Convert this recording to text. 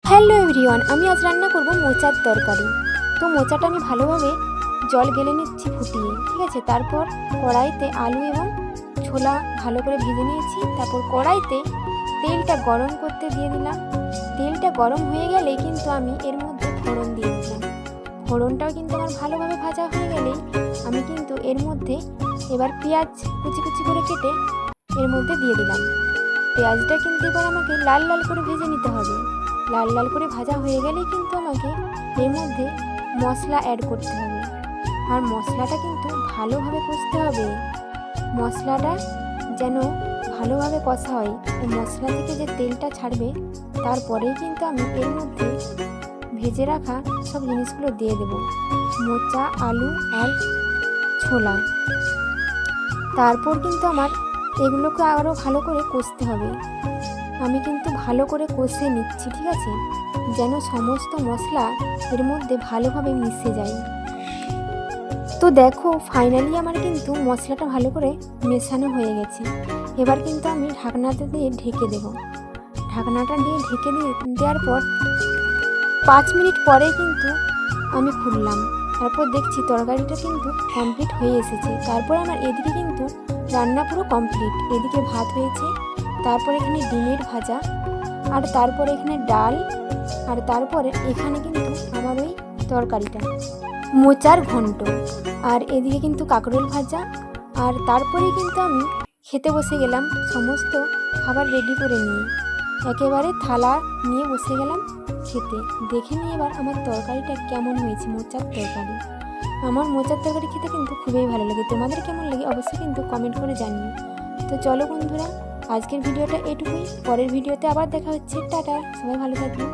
Hello everyone, আমি আজ রান্না করব মোচার তরকারি। তো মোচাটা আমি ভালোভাবে জল গেলে নিচ্ছি ফুটিয়ে, ঠিক আছে। তারপর কড়াইতে আলু এবং ছোলা ভালো করে ভেজে নিয়েছি। তারপর কড়াইতে তেলটা গরম করতে দিয়ে দিলাম। তেলটা গরম হয়ে গেলে কিন্তু আমি এর মধ্যে ফোড়ন দিয়ে দিলাম। ফোড়নটাও কিন্তু আমার ভালোভাবে ভাজা হয়ে গেলেই আমি কিন্তু এর মধ্যে এবার পেঁয়াজ কুচি কুচি করে কেটে এর মধ্যে দিয়ে দিলাম। পেঁয়াজটা কিন্তু এবার আমাকে লাল লাল করে ভেজে নিতে হবে। লাল লাল করে ভাজা হয়ে গেলেই কিন্তু আমাকে এর মধ্যে মশলা অ্যাড করতে হবে। আর মশলাটা কিন্তু ভালোভাবে কষতে হবে। মশলাটা যেন ভালোভাবে কষা হয়, ও মশলা থেকে যে তেলটা ছাড়বে তারপরেই কিন্তু আমি এর মধ্যে ভেজে রাখা সব জিনিসগুলো দিয়ে দেব, মোচা, আলু আর ছোলা। তারপর কিন্তু আমার এগুলোকে আরও ভালো করে কষতে হবে। আমি কিন্তু ভালো করে কষে নিচ্ছি, ঠিক আছে, যেন সমস্ত মশলা এর মধ্যে ভালোভাবে মিশে যায়। তো দেখো, ফাইনালি আমার কিন্তু মশলাটা ভালো করে মেশানো হয়ে গেছে। এবার কিন্তু আমি ঢাকনাটা দিয়ে ঢেকে দেব। ঢাকনাটা দিয়ে ঢেকে দেওয়ার পর 5 মিনিট পরে কিন্তু আমি খুললাম। তারপর দেখছি তরকারিটা কিন্তু কমপ্লিট হয়ে এসেছে। তারপর আমার এদিকে কিন্তু রান্না পুরো কমপ্লিট। এদিকে ভাত হয়েছে, তারপর এখানে ডিমের ভাজা, আর তারপরে এখানে ডাল, আর তারপরে এখানে কিন্তু আমার ওই তরকারিটা মোচার ঘন্ট, আর এদিকে কিন্তু কাঁকরোল ভাজা। আর তারপরেই কিন্তু আমি খেতে বসে গেলাম, সমস্ত খাবার রেডি করে নিয়ে একেবারে থালা নিয়ে বসে গেলাম খেতে। দেখে নিয়ে এবার আমার তরকারিটা কেমন হয়েছে, মোচার তরকারি। আমার মোচার তরকারি খেতে কিন্তু খুবই ভালো লাগে। তোমাদের কেমন লাগে অবশ্যই কিন্তু কমেন্ট করে জানিও। তো চলো বন্ধুরা, আজকের ভিডিওটা এটুকুই। পরের ভিডিওতে আবার দেখা হচ্ছে। টাটা, সবাই ভালো থাকবে।